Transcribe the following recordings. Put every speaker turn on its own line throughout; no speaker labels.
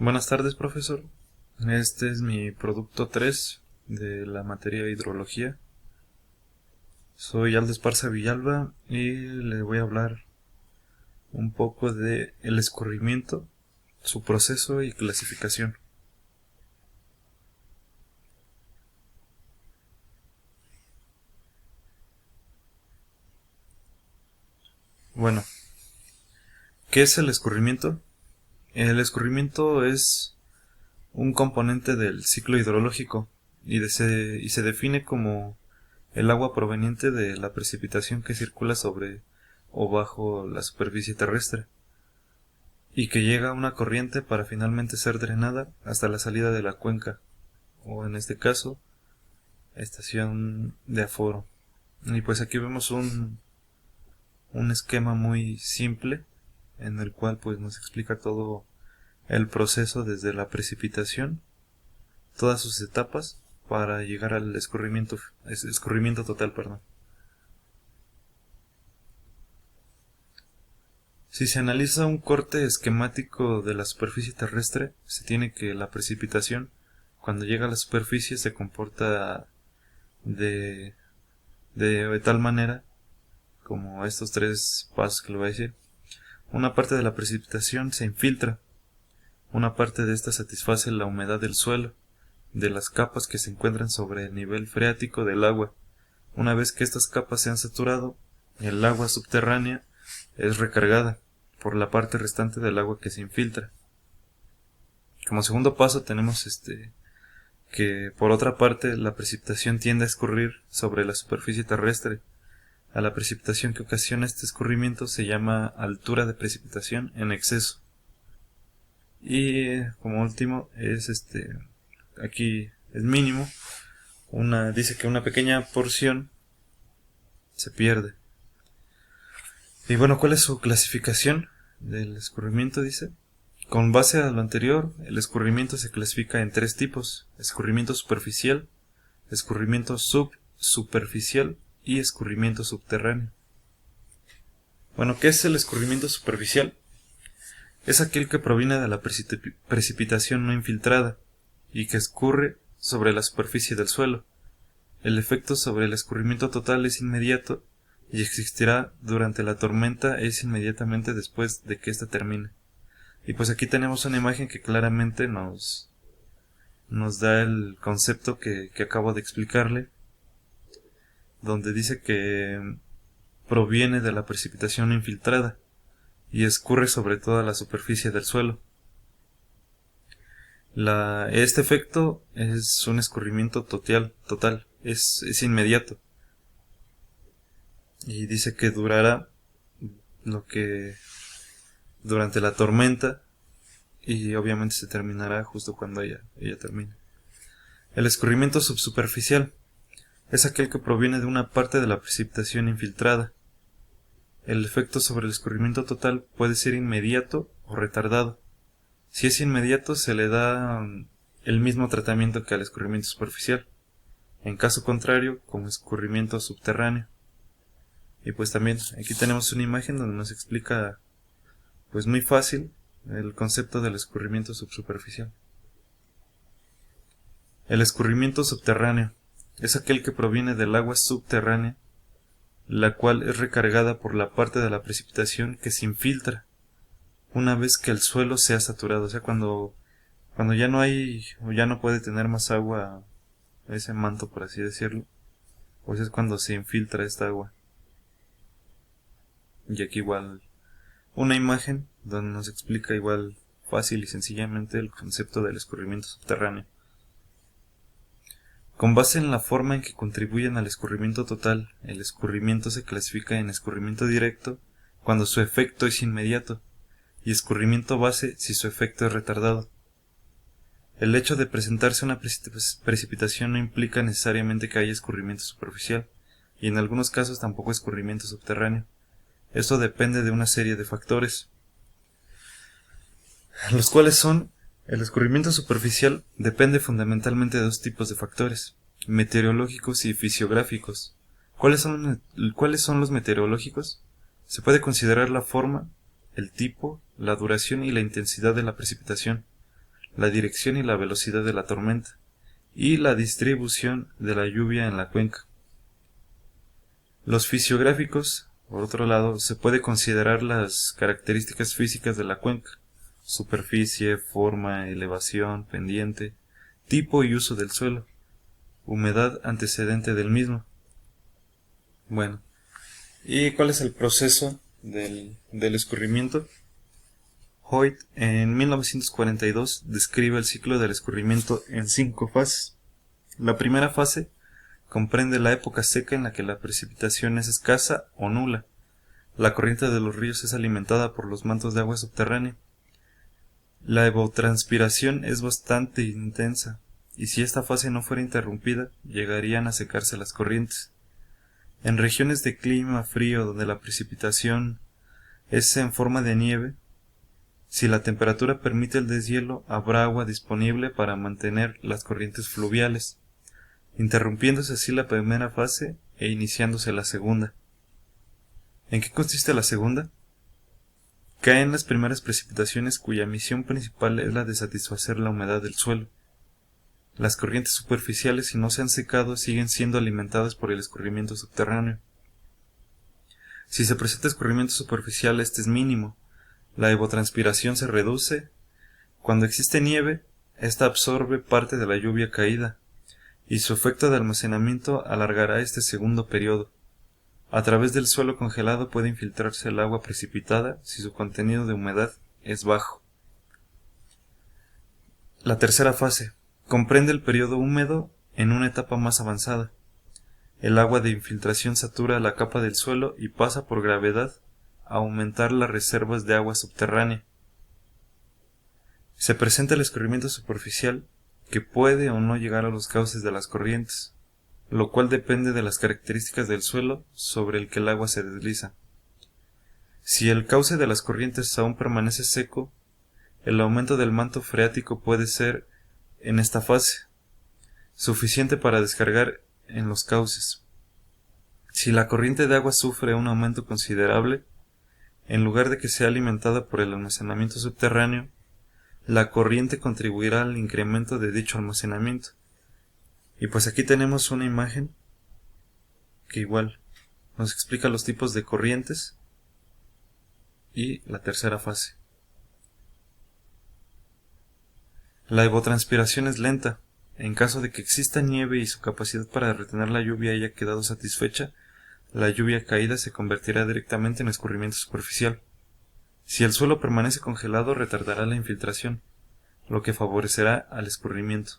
Buenas tardes, profesor. Este es mi producto 3 de la materia de hidrología. Soy Aldo Esparza Villalba y le voy a hablar un poco de el escurrimiento, su proceso y clasificación. Bueno, ¿qué es el escurrimiento? El escurrimiento es un componente del ciclo hidrológico y se define como el agua proveniente de la precipitación que circula sobre o bajo la superficie terrestre y que llega a una corriente para finalmente ser drenada hasta la salida de la cuenca, o en este caso, estación de aforo. Y pues aquí vemos un esquema muy simple en el cual pues nos explica todo el proceso desde la precipitación, todas sus etapas para llegar al escurrimiento total, perdón. Si se analiza un corte esquemático de la superficie terrestre, se tiene que la precipitación, cuando llega a la superficie, se comporta de, de tal manera, como estos tres pasos que le voy a decir. Una parte de la precipitación se infiltra, una parte de esta satisface la humedad del suelo, de las capas que se encuentran sobre el nivel freático del agua. Una vez que estas capas se han saturado, el agua subterránea es recargada por la parte restante del agua que se infiltra. Como segundo paso tenemos que por otra parte la precipitación tiende a escurrir sobre la superficie terrestre. A la precipitación que ocasiona este escurrimiento se llama altura de precipitación en exceso. Y como último es aquí es mínimo, dice que una pequeña porción se pierde. Y bueno, ¿cuál es su clasificación del escurrimiento? Dice, con base a lo anterior, el escurrimiento se clasifica en tres tipos: escurrimiento superficial, escurrimiento subsuperficial y escurrimiento subterráneo. Bueno, ¿qué es el escurrimiento superficial? Es aquel que proviene de la precipitación no infiltrada y que escurre sobre la superficie del suelo. El efecto sobre el escurrimiento total es inmediato y existirá durante la tormenta es inmediatamente después de que ésta termine. Y pues aquí tenemos una imagen que claramente nos da el concepto que acabo de explicarle, donde dice que proviene de la precipitación infiltrada y escurre sobre toda la superficie del suelo. Este efecto es un escurrimiento total, es inmediato. Y dice que durará durante la tormenta y obviamente se terminará justo cuando ella termine. El escurrimiento subsuperficial es aquel que proviene de una parte de la precipitación infiltrada. El efecto sobre el escurrimiento total puede ser inmediato o retardado. Si es inmediato, se le da el mismo tratamiento que al escurrimiento superficial. En caso contrario, como escurrimiento subterráneo. Y pues también aquí tenemos una imagen donde nos explica pues muy fácil el concepto del escurrimiento subsuperficial. El escurrimiento subterráneo es aquel que proviene del agua subterránea, la cual es recargada por la parte de la precipitación que se infiltra una vez que el suelo se ha saturado. O sea, cuando ya no hay o ya no puede tener más agua ese manto, por así decirlo, pues es cuando se infiltra esta agua. Y aquí igual una imagen donde nos explica igual fácil y sencillamente el concepto del escurrimiento subterráneo. Con base en la forma en que contribuyen al escurrimiento total, el escurrimiento se clasifica en escurrimiento directo cuando su efecto es inmediato y escurrimiento base si su efecto es retardado. El hecho de presentarse una precipitación no implica necesariamente que haya escurrimiento superficial y en algunos casos tampoco escurrimiento subterráneo. Esto depende de una serie de factores, los cuales son: el escurrimiento superficial depende fundamentalmente de dos tipos de factores, meteorológicos y fisiográficos. ¿Cuáles son los meteorológicos? Se puede considerar la forma, el tipo, la duración y la intensidad de la precipitación. la dirección y la velocidad de la tormenta, y la distribución de la lluvia en la cuenca. Los fisiográficos, por otro lado, se puede considerar las características físicas de la cuenca: superficie, forma, elevación, pendiente, tipo y uso del suelo, humedad antecedente del mismo. Bueno, ¿y cuál es el proceso del escurrimiento? Hoyt en 1942 describe el ciclo del escurrimiento en 5 fases. La primera fase comprende la época seca en la que la precipitación es escasa o nula. La corriente de los ríos es alimentada por los mantos de agua subterránea. La evapotranspiración es bastante intensa, y si esta fase no fuera interrumpida, llegarían a secarse las corrientes. En regiones de clima frío donde la precipitación es en forma de nieve, si la temperatura permite el deshielo, habrá agua disponible para mantener las corrientes fluviales, interrumpiéndose así la primera fase e iniciándose la segunda. ¿En qué consiste la segunda? Caen las primeras precipitaciones cuya misión principal es la de satisfacer la humedad del suelo. Las corrientes superficiales, si no se han secado, siguen siendo alimentadas por el escurrimiento subterráneo. Si se presenta escurrimiento superficial, este es mínimo. La evapotranspiración se reduce. Cuando existe nieve, esta absorbe parte de la lluvia caída, y su efecto de almacenamiento alargará este segundo periodo. A través del suelo congelado puede infiltrarse el agua precipitada si su contenido de humedad es bajo. La tercera fase comprende el periodo húmedo en una etapa más avanzada. El agua de infiltración satura la capa del suelo y pasa por gravedad a aumentar las reservas de agua subterránea. Se presenta el escurrimiento superficial, que puede o no llegar a los cauces de las corrientes, lo cual depende de las características del suelo sobre el que el agua se desliza. Si el cauce de las corrientes aún permanece seco, el aumento del manto freático puede ser, en esta fase, suficiente para descargar en los cauces. Si la corriente de agua sufre un aumento considerable, en lugar de que sea alimentada por el almacenamiento subterráneo, la corriente contribuirá al incremento de dicho almacenamiento. Y pues aquí tenemos una imagen que igual nos explica los tipos de corrientes y la tercera fase. La evapotranspiración es lenta. En caso de que exista nieve y su capacidad para retener la lluvia haya quedado satisfecha, la lluvia caída se convertirá directamente en escurrimiento superficial. Si el suelo permanece congelado, retardará la infiltración, lo que favorecerá al escurrimiento.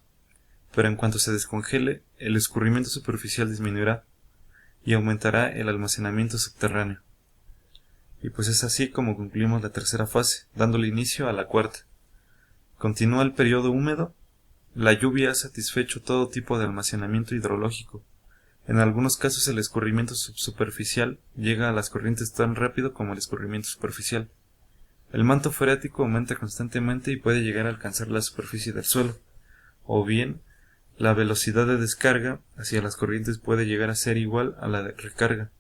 Pero en cuanto se descongele, el escurrimiento superficial disminuirá y aumentará el almacenamiento subterráneo. Y pues es así como concluimos la tercera fase, dándole inicio a la cuarta. Continúa el periodo húmedo. La lluvia ha satisfecho todo tipo de almacenamiento hidrológico. En algunos casos el escurrimiento subsuperficial llega a las corrientes tan rápido como el escurrimiento superficial. El manto freático aumenta constantemente y puede llegar a alcanzar la superficie del suelo, o bien la velocidad de descarga hacia las corrientes puede llegar a ser igual a la de recarga.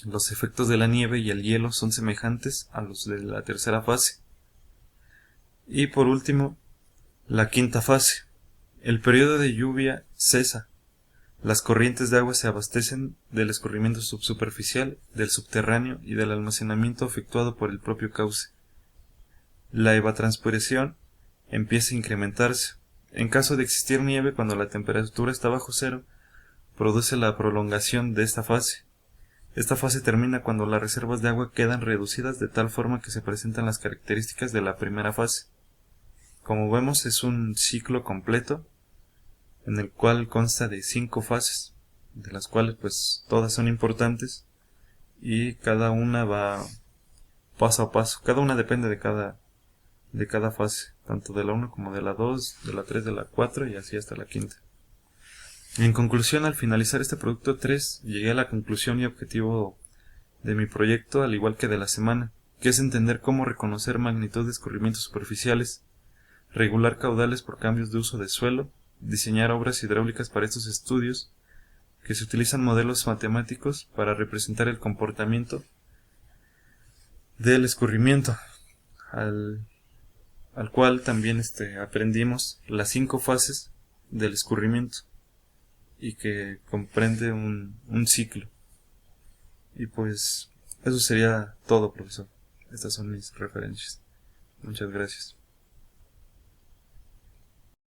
Los efectos de la nieve y el hielo son semejantes a los de la tercera fase. Y por último, la quinta fase. El periodo de lluvia cesa. Las corrientes de agua se abastecen del escurrimiento subsuperficial, del subterráneo y del almacenamiento efectuado por el propio cauce. La evapotranspiración empieza a incrementarse. En caso de existir nieve cuando la temperatura está bajo cero, produce la prolongación de esta fase. Esta fase termina cuando las reservas de agua quedan reducidas de tal forma que se presentan las características de la primera fase. Como vemos, es un ciclo completo en el cual consta de 5 fases, de las cuales pues todas son importantes y cada una va paso a paso. Cada una depende de cada fase, tanto de la 1 como de la 2, de la 3, de la 4 y así hasta la quinta. En conclusión, al finalizar este producto 3, llegué a la conclusión y objetivo de mi proyecto, al igual que de la semana, que es entender cómo reconocer magnitud de escurrimientos superficiales, regular caudales por cambios de uso de suelo, diseñar obras hidráulicas para estos estudios, que se utilizan modelos matemáticos para representar el comportamiento del escurrimiento. Al al cual también aprendimos las 5 fases del escurrimiento y que comprende un ciclo. Y pues eso sería todo, profesor. Estas son mis referencias. Muchas gracias.